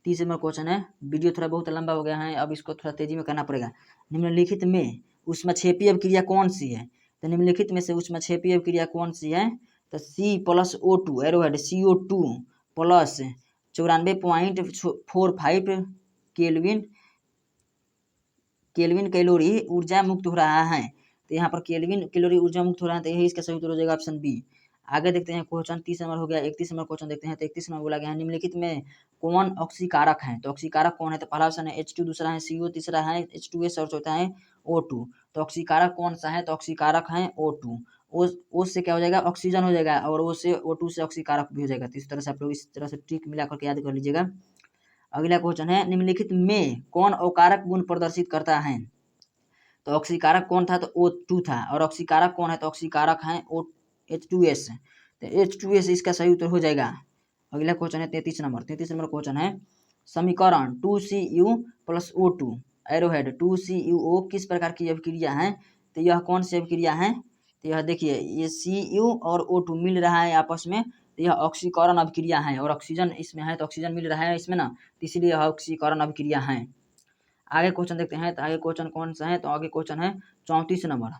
30 नंबर क्वेश्चन है, वीडियो थोड़ा बहुत लंबा हो गया है, अब इसको थोड़ा तेजी में करना पड़ेगा। निम्नलिखित में ऊष्माक्षेपी अभिक्रिया कौन सी है? तो निम्नलिखित में से ऊष्माक्षेपी अभिक्रिया कौन सी है? तो C+O2 arrowhead CO2 plus 94.45 kelvin calorie ऊर्जा मुक्त हो रहा है। तो यहाँ पर केल्विन कैलोरी ऊर्जा मुक्त हो रहा है, तो यही इसका सही उत्तर हो जाएगा ऑप्शन बी। आगे देखते हैं क्वेश्चन 30 नंबर हो गया। 31 नंबर क्वेश्चन देखते हैं। तो 31 नंबर बोला गया है निम्नलिखित में कौन ऑक्सीकारक है? तो ऑक्सीकारक कौन है? तो पहला ऑप्शन है H2, दूसरा है CO, तीसरा है H2S और चौथा है O2। तो ऑक्सीकारक कौन सा है? तो ऑक्सीकारक है O2। O से क्या हो जाएगा? ऑक्सीजन हो जाएगा और O से O2 से ऑक्सीकारक भी हो जाएगा। तो इस तरह से आप लोग इस तरह से ट्रिक मिला करके याद कर लीजिएगा। अगला क्वेश्चन है निम्नलिखित में कौन अकारक गुण प्रदर्शित करता है? तो ऑक्सीकारक कौन था? तो O2 था। और ऑक्सीकारक कौन है? तो ऑक्सीकारक है H2S। तो H2S इसका सही उत्तर हो जाएगा। अगला क्वेश्चन है 33 नंबर। 33 नंबर क्वेश्चन है समीकरण 2Cu plus O2 arrowhead 2CuO किस प्रकार की अभिक्रिया है? तो यह कौन सी अभिक्रिया है? तो यह देखिए ये Cu और O2 मिल रहा है आपस में, तो यह ऑक्सीकरण अभिक्रिया है और ऑक्सीजन इसमें है, तो ऑक्सीजन मिल रहा है इसमें ना, तो इसलिए यह ऑक्सीकरण अभिक्रिया है। आगे क्वेश्चन देखते हैं। तो आगे क्वेश्चन कौन सा है? तो आगे क्वेश्चन है 34 नंबर।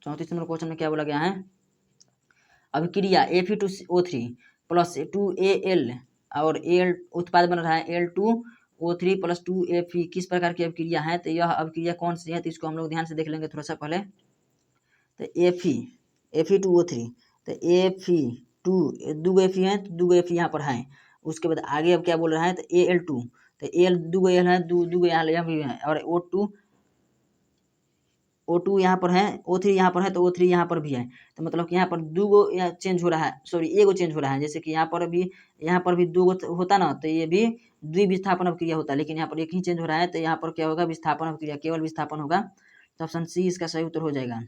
34 नंबर क्वेश्चन में क्या बोला गया है? अभिक्रिया Fe2O3 प्लस 2Al और Al उत्पाद बन रहा है Al2O3 प्लस 2Fe किस प्रकार की अभिक्रिया है? तो यह अभिक्रिया कौन सी है? तो इसको हम लोग ध्यान से देख लेंगे थोड़ा सा पहले। तो Fe2O3, तो Fe2 दो Fe है, तो दो Fe यहाँ पर है। उसके बाद आगे अब क्या बोल रहा है? तो Al2, तो Al दो Al है, दो यहाँ भी है और O2 यहाँ पर है, O3 यहाँ पर है, तो O3 यहाँ पर भी है। तो मतलब कि यहाँ पर दो गो चेंज हो रहा है, सॉरी एगो चेंज हो रहा है। जैसे कि यहाँ पर भी दो गो होता ना, तो ये भी द्विविस्थापन अभिक्रिया होता है, लेकिन यहाँ पर एक ही चेंज हो रहा है, तो यहाँ पर क्या होगा? विस्थापन अभिक्रिया, केवल विस्थापन होगा। तो ऑप्शन सी इसका सही उत्तर हो जाएगा।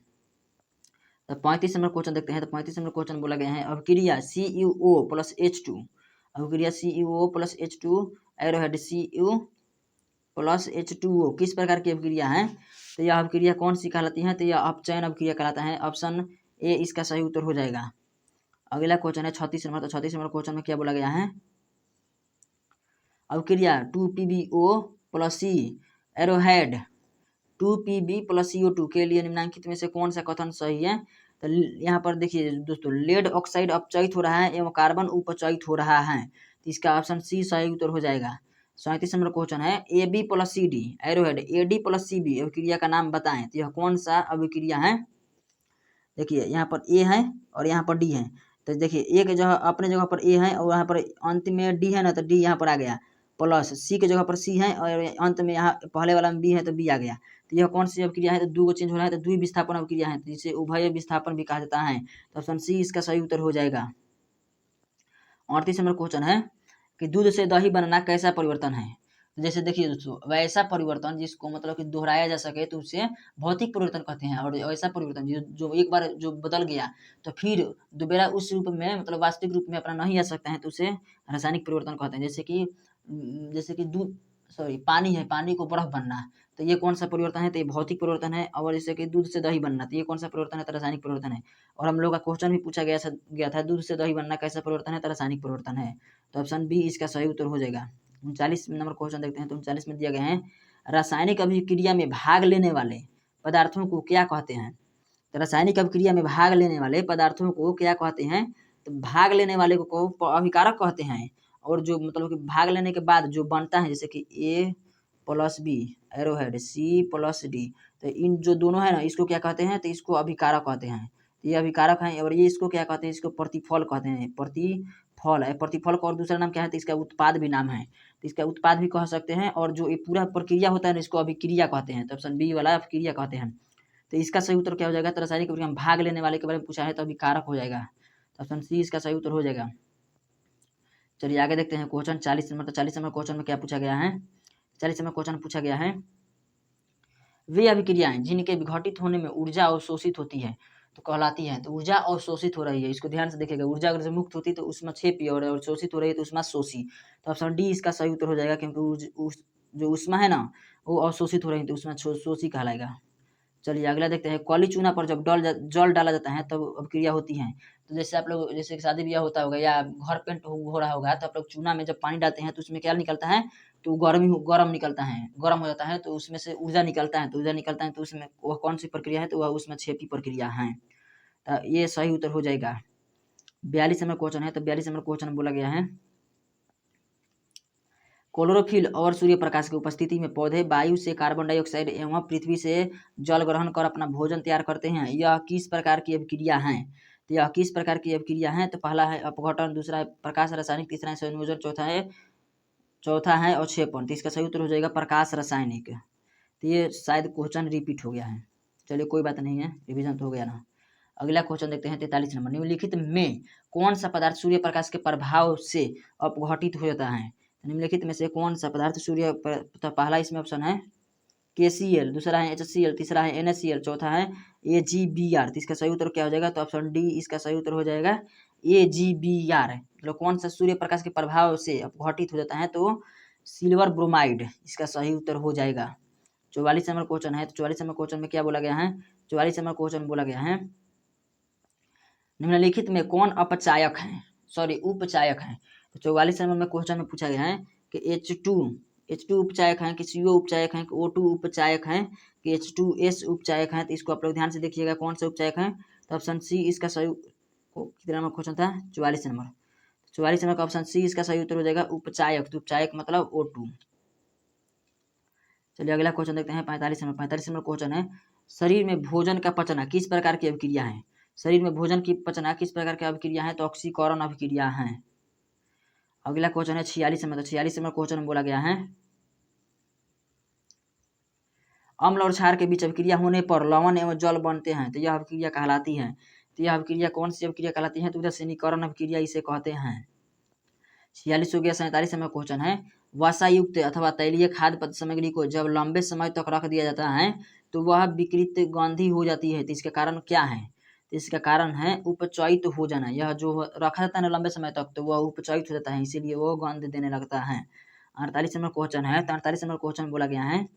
तो 35 नंबर क्वेश्चन देखते हैं। तो 35 नंबर क्वेश्चन बोला गया है अभिक्रिया CuO प्लस H2, अभिक्रिया CuO plus H2 arrowhead Cu plus H2O किस प्रकार की अभिक्रिया है? तो यह अभिक्रिया कौन सी कहलाती है? तो यह अपचयन अभिक्रिया कहलाता है। ऑप्शन ए इसका सही उत्तर हो जाएगा। अगला क्वेश्चन है 36 नंबर। तो 36 नंबर क्वेश्चन में क्या बोला गया है? अभिक्रिया 2PbO plus C arrowhead 2Pb plus CO2 के लिए निम्नांकित में से कौन सा कथन सही है? तो यहाँ पर देखिए दोस्तों, लेड ऑक्साइड अपचयित हो रहा है एवं कार्बन उपचयित हो रहा है, तो इसका ऑप्शन सी सही उत्तर हो जाएगा। 37 नंबर क्वेश्चन है AB plus CD arrowhead AD plus CB अभिक्रिया का नाम बताएं। तो यह कौन सा अभिक्रिया है? देखिए यहाँ पर ए है और यहाँ पर डी है। तो देखिए ए के जगह अपने जगह पर ए है और यहाँ पर अंत में डी है ना, तो डी यहाँ पर आ गया, प्लस सी के जगह पर सी है और अंत में यहाँ पहले वाला में बी है तो बी आ गया। तो यह कौन सी अभिक्रिया है? तो दो को चेंज हो रहा है तो द्विविस्थापन अभिक्रिया है, तो जिसे उभय विस्थापन भी कहा जाता है। तो ऑप्शन सी इसका सही उत्तर हो जाएगा। 38 नंबर क्वेश्चन है कि दूध से दही बनना कैसा परिवर्तन है? तो जैसे देखिए दोस्तों, वैसा परिवर्तन जिसको मतलब कि दोहराया जा सके तो उसे भौतिक परिवर्तन कहते हैं, और ऐसा परिवर्तन जो एक बार जो बदल गया तो फिर दोबारा उस रूप में मतलब वास्तविक रूप में अपना नहीं आ सकता है तो उसे रासायनिक परिवर्तन कहते हैं। जैसे कि दूध पानी है, पानी को बर्फ बनना, तो ये कौन सा परिवर्तन है? तो ये भौतिक परिवर्तन है। और जैसे कि दूध से दही बनना, तो ये कौन सा परिवर्तन है? तो रासायनिक परिवर्तन है। और हम लोग का क्वेश्चन भी पूछा गया था दूध से दही बनना कैसा परिवर्तन है? तो रासायनिक परिवर्तन है। तो ऑप्शन बी इसका सही उत्तर हो जाएगा। 39 नंबर क्वेश्चन देखते हैं। तो 39 में दिया गया है रासायनिक अभिक्रिया में भाग लेने वाले पदार्थों को क्या कहते हैं? तो रासायनिक अभिक्रिया में भाग लेने वाले पदार्थों को क्या कहते हैं? तो भाग लेने वाले को अभिकारक कहते हैं। और जो मतलब कि भाग लेने के बाद जो बनता है, जैसे कि A plus B arrowhead C plus D, तो इन जो दोनों है ना, इसको क्या कहते हैं? तो इसको अभिकारक कहते हैं। तो ये अभिकारक है। और ये इसको क्या कहते हैं? इसको प्रतिफल कहते हैं। प्रतिफल है। प्रतिफल का और दूसरा नाम क्या है? तो इसका उत्पाद भी नाम है, तो इसका उत्पाद भी कह सकते हैं। और जो ये पूरा प्रक्रिया होता है ना, इसको अभिक्रिया कहते हैं। तो ऑप्शन बी वाला अभिक्रिया कहते हैं। तो इसका सही उत्तर क्या हो जाएगा? तो रासायनिक अभिक्रिया में भाग लेने वाले के बारे में पूछा है तो अभिकारक हो जाएगा। तो ऑप्शन सी इसका सही उत्तर हो जाएगा। चलिए आगे देखते हैं क्वेश्चन 40 नंबर। तो 40 नंबर क्वेश्चन में क्या पूछा गया है? 40 नंबर क्वेश्चन पूछा गया है वे अभिक्रियाएं जिनके विघटित होने में ऊर्जा अवशोषित होती है तो कहलाती है। तो ऊर्जा अवशोषित हो रही है, इसको ध्यान से देखिएगा। ऊर्जा अगर से मुक्त होती है तो उसमें क्षेपी और अवशोषित हो रही है तो उसमें शोषी। तो ऑप्शन डी इसका सही उत्तर हो जाएगा, क्योंकि जो उसमें है ना वो अवशोषित हो रही है तो उसमें शोषी कहलाएगा। चलिए अगला देखते हैं काली चूना पर जब जल डाला जाता है तब तो अभिक्रिया होती है। तो जैसे आप लोग जैसे शादी ब्याह होता होगा या घर पेंट हो रहा होगा तो आप लोग चूना में जब पानी डालते हैं तो उसमें क्या निकलता है? तो गर्म निकलता है, गर्म हो जाता है तो उसमें से ऊर्जा निकलता है। तो ऊर्जा निकलता है तो उसमें वह कौन सी प्रक्रिया है? तो वह उसमें क्षेपी प्रक्रिया है। तो ये सही उत्तर हो जाएगा। 42 नंबर क्वेश्चन है। तो 42 नंबर क्वेश्चन बोला गया है क्लोरोफिल और सूर्य प्रकाश की उपस्थिति में पौधे वायु से कार्बन डाइऑक्साइड एवं पृथ्वी से जल ग्रहण कर अपना भोजन तैयार करते हैं। यह किस प्रकार की अभिक्रिया है? तो यह किस प्रकार की अभिक्रिया है? तो पहला है अपघटन, दूसरा है प्रकाश रासायनिक, तीसरा है संयोजन, चौथा है अवक्षेपण। तो इसका सही उत्तर हो जाएगा प्रकाश रासायनिक। तो ये शायद क्वेश्चन रिपीट हो गया है। चलिए कोई बात नहीं है, रिविजन तो हो गया ना। अगला क्वेश्चन देखते हैं 43 नंबर। निम्नलिखित में कौन सा पदार्थ सूर्य प्रकाश के प्रभाव से अपघटित हो जाता है? निम्नलिखित में से कौन सा पदार्थ तो पहला इसमें ऑप्शन है KCl, दूसरा है HCl, तीसरा है NaCl, चौथा है AgBr। तो इसका सही उत्तर क्या हो जाएगा? तो ऑप्शन डी इसका सही उत्तर हो जाएगा AgBr। मतलब कौन सा सूर्य प्रकाश के प्रभाव से अपघटित हो जाता है? तो सिल्वर ब्रोमाइड इसका सही उत्तर हो जाएगा। 44 नंबर क्वेश्चन है। तो 44 नंबर क्वेश्चन में क्या बोला गया है? 44 नंबर क्वेश्चन बोला गया है निम्नलिखित में कौन उपचायक है? तो 44 नंबर में क्वेश्चन में पूछा गया है कि H2 उपचायक है कि CO उपचायक है कि O2 उपचायक है कि H2S उपचायक है। तो इसको आप लोग ध्यान से देखिएगा कौन सा उपचायक है। तो ऑप्शन सी इसका सही कितना नंबर क्वेश्चन था? 44 नंबर। 44 नंबर का ऑप्शन सी इसका सही उत्तर हो जाएगा उपचायक। तो उपचायक मतलब O2। चलिए अगला क्वेश्चन देखते हैं 45 नंबर। 45 नंबर क्वेश्चन है शरीर में भोजन का पचना किस प्रकार की अभिक्रिया है? शरीर में भोजन की पचना किस प्रकार की अभिक्रिया है? तो ऑक्सीकरण अभिक्रिया है। अगला क्वेश्चन है 46 नंबर। 46 नंबर क्वेश्चन में बोला गया है अम्ल और क्षार के बीच अभिक्रिया होने पर लवण एवं जल बनते हैं तो यह अभिक्रिया कहलाती है। तो यह अभिक्रिया कौन सी अभिक्रिया कहलाती है? तो उदासीनीकरण अभिक्रिया इसे कहते हैं। 46 हो गया। 47 नंबर क्वेश्चन है वसायुक्त अथवा तैलीय खाद्य सामग्री को जब लंबे समय तक रख दिया जाता है तो वह विकृत गंधी हो जाती है। तो इसका कारण क्या है? तो इसका कारण है उपचयित हो जाना। यह जो रखा जाता है ना लंबे समय तक तो वह उपचयित हो जाता है, इसीलिए वह गंध देने लगता है। 48 नंबर क्वेश्चन है। तो 48 नंबर क्वेश्चन बोला गया है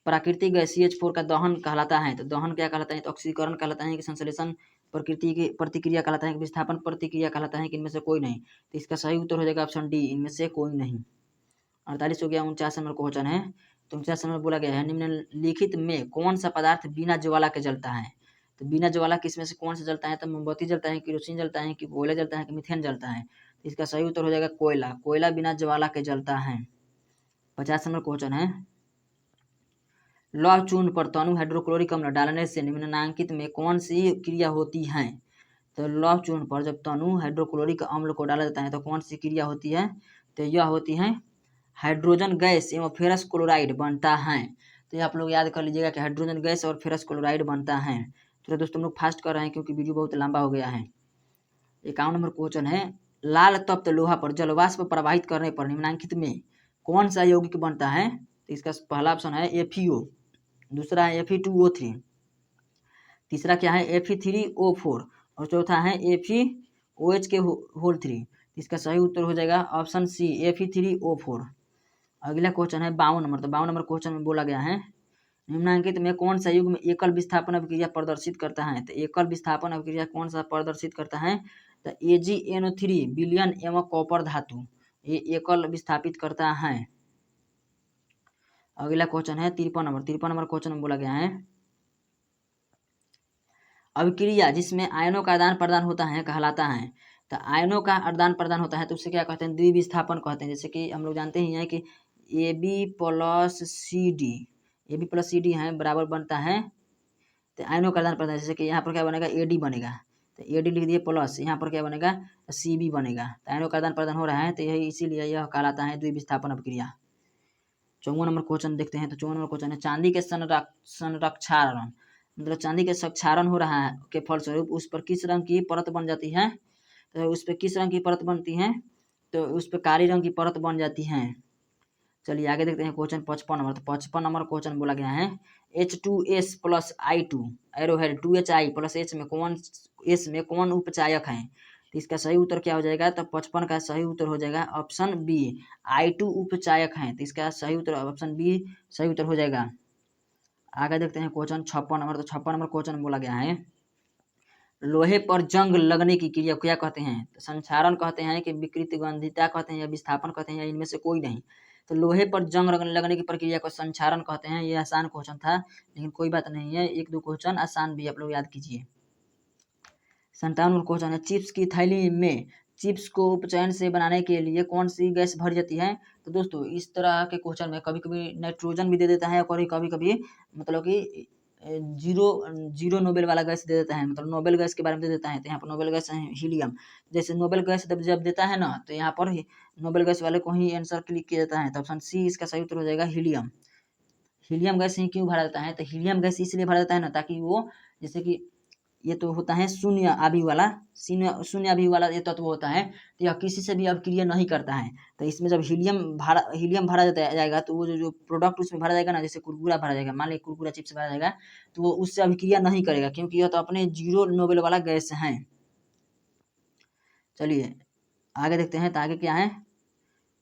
प्राकृतिक गैस CH4 का दहन कहलाता है। तो दहन क्या कहलाता है? तो ऑक्सीकरण कहलाता है कि संश्लेषण प्रकृति की प्रतिक्रिया कहलाता है कि विस्थापन प्रतिक्रिया कहलाता है कि इनमें से कोई नहीं? तो इसका सही उत्तर हो जाएगा ऑप्शन डी इनमें से कोई नहीं। 48 हो गया। 49 नंबर क्वेश्चन है। तो 49 नंबर बोला गया है निम्नलिखित में कौन सा पदार्थ बिना ज्वाला के जलता है? तो बिना ज्वाला के इसमें से कौन सा जलता है? तो मोमबत्ती जलता है, केरोसिन जलता है कि कोयला जलता है कि मीथेन जलता है? तो इसका सही उत्तर हो जाएगा कोयला। कोयला बिना ज्वाला के जलता है। 50 नंबर क्वेश्चन है, लौह चूर्ण पर तनु हाइड्रोक्लोरिक अम्ल डालने से निम्नलिखित में कौन सी क्रिया होती है। तो लौह चूर्ण पर जब तनु हाइड्रोक्लोरिक अम्ल को डाला जाता है तो कौन सी क्रिया होती है, तो यह होती है हाइड्रोजन गैस एवं फेरस क्लोराइड बनता है। तो ये आप लोग याद कर लीजिएगा कि हाइड्रोजन गैस और फेरस क्लोराइड बनता है। तो दोस्तों हम लोग फास्ट कर रहे हैं क्योंकि वीडियो बहुत लंबा हो गया है। 51 नंबर क्वेश्चन है, लाल तप्त लोहा पर जलवाष्प प्रवाहित करने पर निम्नलिखित में कौन सा यौगिक बनता है। तो इसका पहला ऑप्शन है FeO, दूसरा है Fe2O3, तीसरा क्या है Fe3O4 और चौथा है FeOH के होल 3। इसका सही उत्तर हो जाएगा ऑप्शन सी Fe3O4। अगला क्वेश्चन है 52 नंबर। तो 52 नंबर क्वेश्चन में बोला गया है, निम्नलिखित में कौन सा युग्म एकल विस्थापन अभिक्रिया प्रदर्शित करता है। तो एकल विस्थापन अभिक्रिया कौन सा प्रदर्शित करता है, तो AgNO3 विलयन एवं कॉपर धातु ये एकल विस्थापित करता है। अगला क्वेश्चन है 53 नंबर। 53 नंबर क्वेश्चन में बोला गया है, अभिक्रिया जिसमें आयनों का आदान प्रदान होता है कहलाता है। तो आयनों का आदान प्रदान होता है तो उससे क्या कहते हैं, द्विविस्थापन कहते हैं। जैसे कि हम लोग जानते ही हैं कि AB प्लस CD है बराबर बनता है, तो आयनों का आदान प्रदान, जैसे कि यहाँ पर क्या बनेगा AD बनेगा, तो AD लिख दिए प्लस, यहाँ पर क्या बनेगा CB बनेगा। तो आयनों का आदान प्रदान हो रहा है तो यही इसीलिए यह कहलाता है द्विविस्थापन अभिक्रिया। 54 नंबर क्वेश्चन देखते हैं। तो 54 नंबर क्वेश्चन है, चांदी के संरक्षारण मतलब चांदी के क्षारण हो रहा है के फलस्वरूप उस पर किस रंग की परत बन जाती है। तो उस पर किस रंग की परत बनती है, तो उस पर काली रंग की परत बन जाती है। चलिए आगे देखते हैं क्वेश्चन 55 नंबर। तो 55 नंबर क्वेश्चन बोला गया है, H2S plus I2 arrowhead 2HI plus S में कौन उपचायक है। तो इसका सही उत्तर क्या हो जाएगा, तो 55 का सही उत्तर हो जाएगा ऑप्शन बी I2 उपचायक है। तो इसका सही उत्तर ऑप्शन बी सही उत्तर हो जाएगा। आगे देखते हैं क्वेश्चन 56 नंबर। तो 56 नंबर क्वेश्चन बोला गया है, लोहे पर जंग लगने की क्रिया क्या कहते हैं। तो संक्षारण कहते हैं कि विकृत गंधिता कहते हैं या विस्थापन कहते हैं या इनमें से कोई नहीं। तो लोहे पर जंग लगने की प्रक्रिया को संक्षारण कहते हैं। ये आसान क्वेश्चन था लेकिन कोई बात नहीं है, एक दो क्वेश्चन आसान भी आप लोग याद कीजिए। 57 क्वेश्चन है, चिप्स की थैली में चिप्स को उपचयन से बनाने के लिए कौन सी गैस भरी जाती है। तो दोस्तों इस तरह के क्वेश्चन में कभी कभी नाइट्रोजन भी दे देता है और कभी कभी मतलब कि जीरो नोबेल वाला गैस दे देता है, मतलब नोबेल गैस के बारे में दे देता है। तो यहाँ पर नोबेल गैस है हीलियम। जैसे नोबेल गैस जब देता है ना तो यहाँ पर नोबेल गैस वाले को ही आंसर क्लिक किया जाता है। तो ऑप्शन सी इसका सही उत्तर हो जाएगा हीलियम। हीलियम गैस ही क्यों भरा जाता है, तो हीलियम गैस इसलिए भरा जाता है ना ताकि वो जैसे कि ये तो होता है शून्य आभि वाला ये तत्व होता है, तो यह किसी से भी अभिक्रिया नहीं करता है। तो इसमें जब हीलियम भरा जाएगा तो वो जो प्रोडक्ट उसमें भरा जाएगा ना, जैसे कुरकुरा भरा जाएगा, मान लीजिए कुरकुरा चिप्स भरा जाएगा तो वो उससे अभिक्रिया नहीं करेगा क्योंकि यह तो अपने जीरो नोबेल वाला गैस है। चलिए आगे देखते हैं। तो आगे क्या है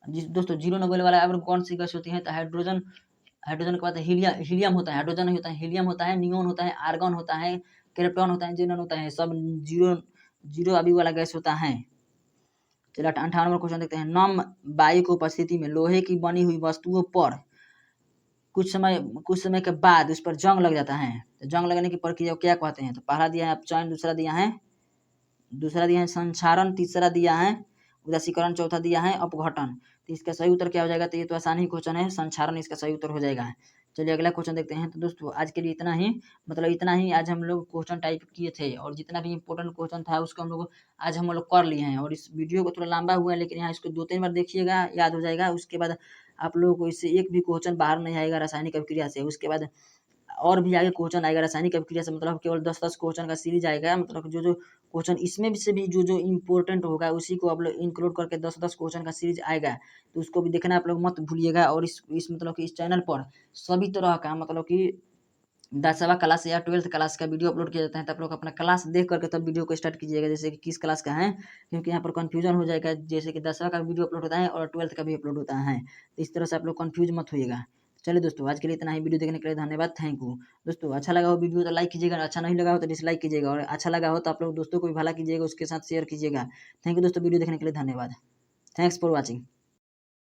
दोस्तों, जीरो नोबेल वाला अब कौन सी गैस होती है, तो हाइड्रोजन के बाद हीलियम होता है, हाइड्रोजन नहीं होता है, हीलियम होता है, नियोन होता है, आर्गन होता है, क्रिप्टॉन होता है, जेनन होता है, सब जीरो अभी वाला गैस होता है। चलिए 58 नंबर क्वेश्चन देखते हैं, नम वायु की उपस्थिति में लोहे की बनी हुई वस्तुओं पर कुछ समय के बाद उस पर जंग लग जाता है। तो जंग लगने की प्रक्रिया क्या कहते हैं। तो पहला दिया है अपचयन, दूसरा दिया है संक्षारण, तीसरा दिया है उदासीकरण, चौथा दिया है अपघटन। तो इसका सही उत्तर क्या हो जाएगा, तो ये तो आसान ही क्वेश्चन है, संक्षारण इसका सही उत्तर हो जाएगा। चलिए अगला क्वेश्चन देखते हैं। तो दोस्तों आज के लिए इतना ही आज हम लोग क्वेश्चन टाइप किए थे और जितना भी इंपॉर्टेंट क्वेश्चन था उसको आज हम लोग कर लिए हैं। और इस वीडियो को थोड़ा लंबा हुआ है लेकिन यहाँ इसको 2-3 बार देखिएगा, याद हो जाएगा। उसके बाद आप लोगों को इससे एक भी क्वेश्चन बाहर नहीं आएगा रासायनिक अभिक्रिया से। उसके बाद और भी आगे क्वेश्चन आएगा रासायनिक अभिक्रिया से, मतलब केवल 10-10 क्वेश्चन का सीरीज आएगा। मतलब जो क्वेश्चन इसमें से भी जो इम्पोर्टेंट होगा उसी को आप लोग इंक्लूड करके 10-10 क्वेश्चन का सीरीज आएगा। तो उसको भी देखना आप लोग मत भूलिएगा। और इस मतलब कि इस चैनल पर सभी तरह का मतलब कि 10वीं क्लास या 12th क्लास का वीडियो अपलोड किया जाता है। तो आप लोग अपना क्लास देख करके तब वीडियो को स्टार्ट कीजिएगा, जैसे कि किस क्लास का है, क्योंकि यहाँ पर कंफ्यूजन हो जाएगा। जैसे कि 10वीं का वीडियो अपलोड होता है और 12th का भी अपलोड होता है, तो इस तरह से आप लोग कंफ्यूज मत होइएगा। चलिए दोस्तों आज के लिए इतना ही, वीडियो देखने के लिए धन्यवाद, थैंक यू। दोस्तों अच्छा लगा हो वीडियो तो लाइक कीजिएगा, अच्छा नहीं लगा हो तो डिसलाइक कीजिएगा, और अच्छा लगा हो तो आप लोग दोस्तों को भी भला कीजिएगा, उसके साथ शेयर कीजिएगा। थैंक यू दोस्तों, वीडियो देखने के लिए धन्यवाद, थैंक्स फॉर वॉचिंग।